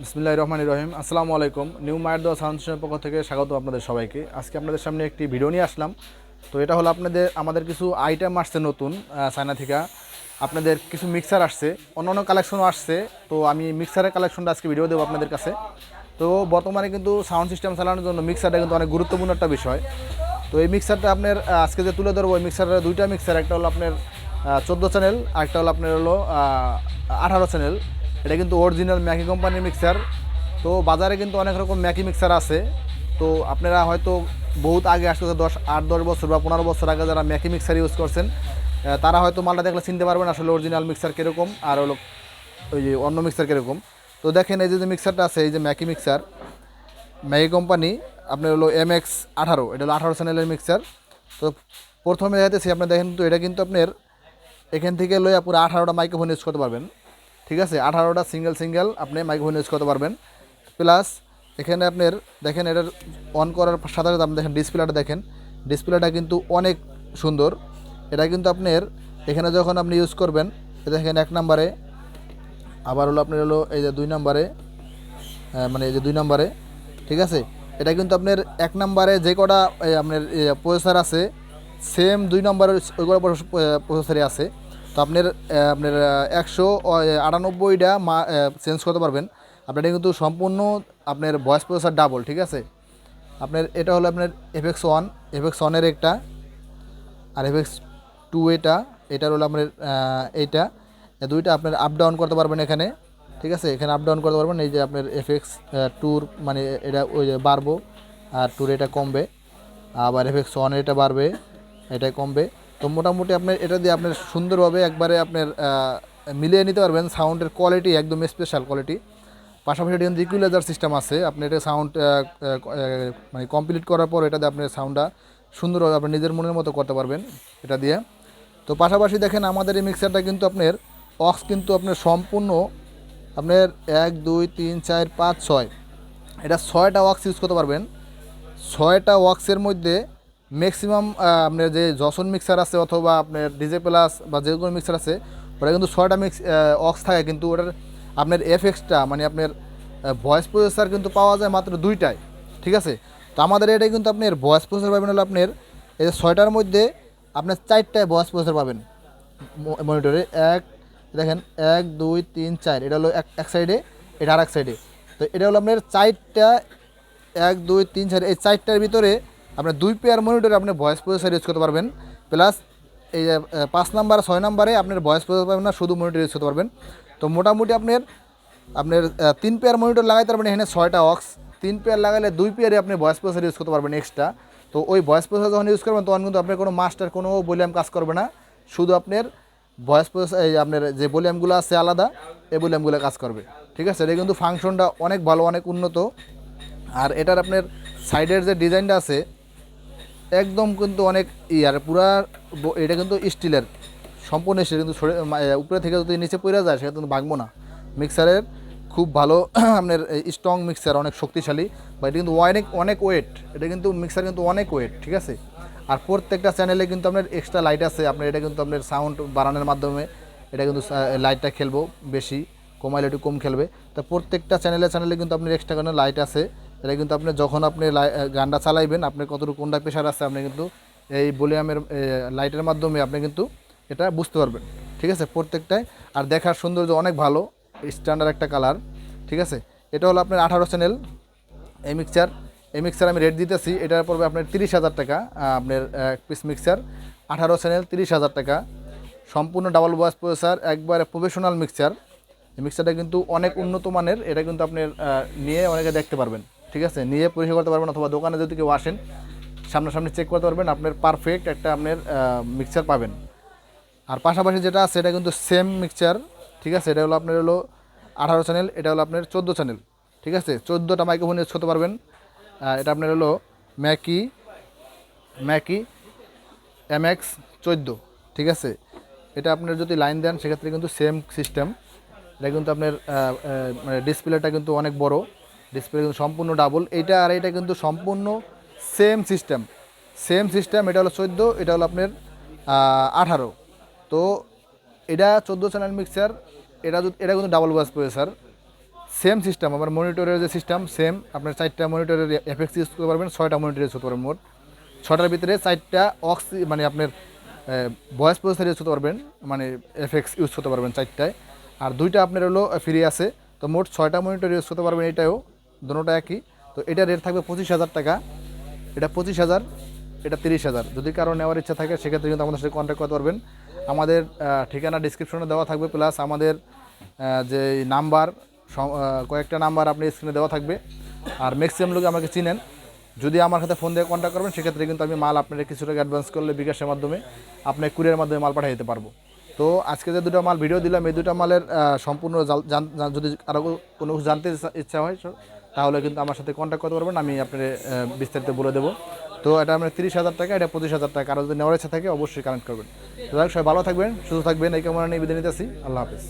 বিসমিল্লাহির রহমানির রহিম। আসসালামু আলাইকুম। নিউ মায়ের দোয়া সাউন্ড সিস্টেমের পক্ষ থেকে স্বাগত আপনাদের সবাইকে। আজকে আপনাদের সামনে একটি ভিডিও নিয়ে আসলাম। তো এটা হলো আমাদের কিছু আইটেম আসছে নতুন চায়না থেকে। আপনাদের কিছু মিক্সার আসছে, অন্য কালেকশনও আসছে। তো আমি মিক্সারের কালেকশনটা আজকে ভিডিও দেবো আপনাদের কাছে। তো বর্তমানে কিন্তু সাউন্ড সিস্টেম চালানোর জন্য মিক্সারটা কিন্তু অনেক গুরুত্বপূর্ণ একটা বিষয়। তো এই মিক্সারটা আপনার আজকে যে তুলে ধরবো, এই মিক্সারের দুইটা মিক্সার, একটা হলো আপনার 14 চ্যানেল, আরেকটা হলো আপনার হলো 18 চ্যানেল। এটা কিন্তু অরিজিনাল ম্যাকি কোম্পানির মিক্সার। তো বাজারে কিন্তু অনেক রকম ম্যাকি মিক্সার আছে। তো আপনারা হয়তো বহুত আগে আসতে 10 বছর বা 15 বছর আগে যারা ম্যাকি মিক্সার ইউজ করছেন, তারা হয়তো মালটা দেখলে চিনতে পারবেন আসলে অরিজিনাল মিক্সার কীরকম আর হলো ওই যে অন্য মিক্সার কীরকম। তো দেখেন এই যে মিক্সারটা আছে, এই যে ম্যাকি মিক্সার, ম্যাগি কোম্পানি, আপনার হলো MX18, এটা হলো 18 চ্যানেলের মিক্সার। তো প্রথমে দেখাতেছি, আপনি দেখেন তো এটা কিন্তু আপনার এখান থেকে লইয়া পুরো 18টা মাইক্রোফোন ইউজ করতে পারবেন। ঠিক আছে, 18টা সিঙ্গেল আপনি মাইক্রোফোন ইউজ করতে পারবেন। প্লাস এখানে আপনার দেখেন, এটার অন করার সাথে সাথে আপনি দেখেন ডিসপ্লেটা দেখেন, ডিসপ্লেটা কিন্তু অনেক সুন্দর। এটা কিন্তু আপনার এখানে যখন আপনি ইউজ করবেন, দেখেন 1 নম্বরে, আবার হলো আপনার হলো এই যে 2 নম্বরে, মানে এই যে 2 নম্বরে। ঠিক আছে, এটা কিন্তু আপনার 1 নম্বরে যে কটা আপনার প্রসেসর আছে, সেম 2 নম্বরের ওই কটা প্রসেসরই আছে। তো আপনার 198টা চেঞ্জ করতে পারবেন। আপনার এটা কিন্তু সম্পূর্ণ আপনার ভয়েস প্রসেসর ডাবল। ঠিক আছে, আপনার এটা হলো আপনার FX1 এর একটা, আর FX2 এটার হলো আপনার এইটা, দুইটা আপনার আপ ডাউন করতে পারবেন এখানে। ঠিক আছে, এখানে আপ ডাউন করতে পারবেন। এই যে আপনার FX2 মানে এটা ওই যে বাড়বো, আর টুর এটা কমবে, আবার FX1 এটা বাড়বে, এটা কমবে। তো মোটামুটি আপনার এটা দিয়ে আপনার সুন্দরভাবে একবারে আপনার মিলিয়ে নিতে পারবেন। সাউন্ডের কোয়ালিটি একদম স্পেশাল কোয়ালিটি। পাশাপাশি এটা কিন্তু ইকুয়ালাইজার সিস্টেম আছে। আপনি এটা সাউন্ড মানে কমপ্লিট করার পর এটা দিয়ে আপনার সাউন্ডটা সুন্দরভাবে আপনি নিজের মনের মতো করতে পারবেন এটা দিয়ে। তো পাশাপাশি দেখেন আমাদের এই মিক্সারটা কিন্তু আপনার অক্স কিন্তু আপনার সম্পূর্ণ আপনার 1 2 3 4 5 6, এটা 6টা ওয়াক্স ইউজ করতে পারবেন। 6টা ওয়াক্সের মধ্যে ম্যাক্সিমাম আপনার যে জসন মিক্সার আছে অথবা আপনার ডিজে প্লাস বা যে কোনো মিক্সার আছে, ওটা কিন্তু 6টা ওয়াক্স থাকে, কিন্তু ওটার আপনার এফএক্সটা মানে আপনার ভয়েস প্রসেসর কিন্তু পাওয়া যায় মাত্র 2টায়। ঠিক আছে, তো আমাদের এটাই কিন্তু আপনার ভয়েস প্রসেসর পাবেন হলো আপনার এই যে 6টার মধ্যে আপনার 4টায় ভয়েস প্রসেসর পাবেন মনিটরে। দেখেন 1 2 3 4, এটা হলো এক সাইডে, এটা আর এক সাইডে। তো এটা হলো আপনার 4টা, 1 2 3 4, এই 4টার ভিতরে আপনার 2 পেয়ার মনিটরে আপনি ভয়েস প্রসেসর ইউজ করতে পারবেন। প্লাস এই যে 5 নাম্বার 6 নাম্বারে আপনার ভয়েস প্রসেসর পাবেন না, শুধু মনিটর ইউজ করতে পারবেন। তো মোটামুটি আপনার আপনার 3 পেয়ার মনিটর লাগাইতে পারবেন এখানে 6টা অক্স। 3 পেয়ার লাগালে 2 পেয়ারে আপনি ভয়েস প্রসেসর ইউজ করতে পারবেন এক্সট্রা। তো ওই ভয়েস প্রসেসর যখন ইউজ করবেন তখন কিন্তু আপনার কোনো মাস্টার কোনো ভলিউম কাজ করবে না, শুধু আপনার ভয়েস প্রসেসর এই আপনার যে ভলিউমগুলো আছে আলাদা, এই ভলিউমগুলো কাজ করবে। ঠিক আছে, এটা কিন্তু ফাংশনটা অনেক ভালো, অনেক উন্নত। আর এটার আপনার সাইডের যে ডিজাইনটা আছে একদম কিন্তু অনেক আর পুরা এটা কিন্তু স্টিলের, সম্পূর্ণ স্টিল, কিন্তু উপরে থেকে যদি নিচে পড়ে যায় সেটা কিন্তু ভাঙবো না। মিক্সারের খুব ভালো আপনার স্ট্রং মিক্সার, অনেক শক্তিশালী। বা এটা কিন্তু অনেক অনেক ওয়েট, এটা কিন্তু মিক্সার কিন্তু অনেক ওয়েট। ঠিক আছে, আর প্রত্যেকটা চ্যানেলে কিন্তু আপনার এক্সট্রা লাইট আছে। আপনার এটা কিন্তু আপনার সাউন্ড বাড়ানোর মাধ্যমে এটা কিন্তু লাইটটা খেলবো বেশি, কমাইলে একটু কম খেলবে। তো প্রত্যেকটা চ্যানেলে কিন্তু আপনার এক্সট্রা কোনো লাইট আছে। এটা কিন্তু আপনি যখন আপনি গানটা চালাইবেন, আপনার কতটুকু কোনটা প্রেশার আছে আপনি কিন্তু এই ভলিউমের লাইটের মাধ্যমে আপনি কিন্তু এটা বুঝতে পারবেন। ঠিক আছে, প্রত্যেকটাই। আর দেখার সৌন্দর্য অনেক ভালো, স্ট্যান্ডার্ড একটা কালার। ঠিক আছে, এটা হলো আপনার 18 চ্যানেল এই মিক্সার আমি রেট দিতেছি, এটার পড়বে আপনার 30,000 টাকা। আপনার এক পিস মিক্সার 18 চ্যানেল 30,000 টাকা, সম্পূর্ণ ডাবল ভয়েস প্রসেসর, একবারে প্রফেশনাল মিক্সার। এই মিক্সারটা কিন্তু অনেক উন্নত মানের। এটা কিন্তু আপনার নিয়ে অনেকে দেখতে পারবেন। ঠিক আছে, নিয়ে পরীক্ষা করতে পারবেন, অথবা দোকানে যদি কেউ আসেন সামনাসামনি চেক করতে পারবেন, আপনার পারফেক্ট একটা আপনার মিক্সার পাবেন। আর পাশাপাশি যেটা আছে এটা কিন্তু সেম মিক্সচার। ঠিক আছে, এটা হলো আপনার হলো 18 চ্যানেল, এটা হলো আপনার 14 চ্যানেল। ঠিক আছে, 14টা মাইক্রোফোন ইউজ করতে পারবেন। এটা আপনার হলো ম্যাকি ম্যাকি MX14। ঠিক আছে, এটা আপনার যদি লাইন দেন সেক্ষেত্রে কিন্তু সেম সিস্টেম। এটা কিন্তু আপনার মানে ডিসপ্লেটা কিন্তু অনেক বড়, ডিসপ্লে কিন্তু সম্পূর্ণ ডাবল। এইটা আর এটা কিন্তু সম্পূর্ণ সেম সিস্টেম। এটা হলো 14, এটা হলো আপনার 18। তো এটা 14 চ্যানেল মিক্সার, এটা কিন্তু double voice processor, same system আমার মনিটরের যে সিস্টেম সেম, আপনার 4টা মনিটরের এফএক্স ইউজ করতে পারবেন, 6টা মনিটর ইউজ করতে পারবেন। মোট 6টার ভিতরে 4টা অক্স মানে আপনার ভয়েস প্রসেসর ইউজ করতে পারবেন, মানে এফএক্স ইউজ করতে পারবেন 4টায়। আর 2টা আপনার হলো ফ্রি আছে। তো মোট 6টা মনিটর ইউজ করতে পারবেন। এটাও দুটোটা একই। তো এটা রেট থাকবে 25,000 টাকা। এটা 25,000, এটা 30,000। যদি কারো নেওয়ার ইচ্ছা থাকে সেক্ষেত্রে কিন্তু আমাদের সাথে কন্ট্যাক্ট করতে পারবেন। আমাদের ঠিকানা ডিসক্রিপশনে দেওয়া থাকবে, প্লাস আমাদের যে নাম্বার কয়েকটা নাম্বার আপনি স্ক্রিনে দেওয়া থাকবে। আর ম্যাক্সিমাম লোক আমাকে চিনেন, যদি আমার সাথে ফোন দিয়ে কন্ট্যাক্ট করবেন সেক্ষেত্রে কিন্তু আমি মাল আপনার কিছু টাকা অ্যাডভান্স করলে বিকাশের মাধ্যমে আপনার কুরিয়ার মাধ্যমে মাল পাঠিয়ে দিতে পারবো। তো আজকে যে দুটো মাল ভিডিও দিলাম, এই দুটো মালের সম্পূর্ণ যদি আরও কোনো কিছু জানতে ইচ্ছা হয় তাহলে কিন্তু আমার সাথে কন্ট্যাক্ট করতে পারবেন, আমি আপনার বিস্তারিত বলে দেবো। তো এটা আপনার 30,000 টাকা, এটা 25,000 টাকা। আর যদি নেওয়ার ইচ্ছা থাকে অবশ্যই কানেক্ট করবেন। তো সবাই ভালো থাকবেন, সুস্থ থাকবেন, এই কামনা নিয়ে বিদায় নিতেছি। আল্লাহ হাফেজ।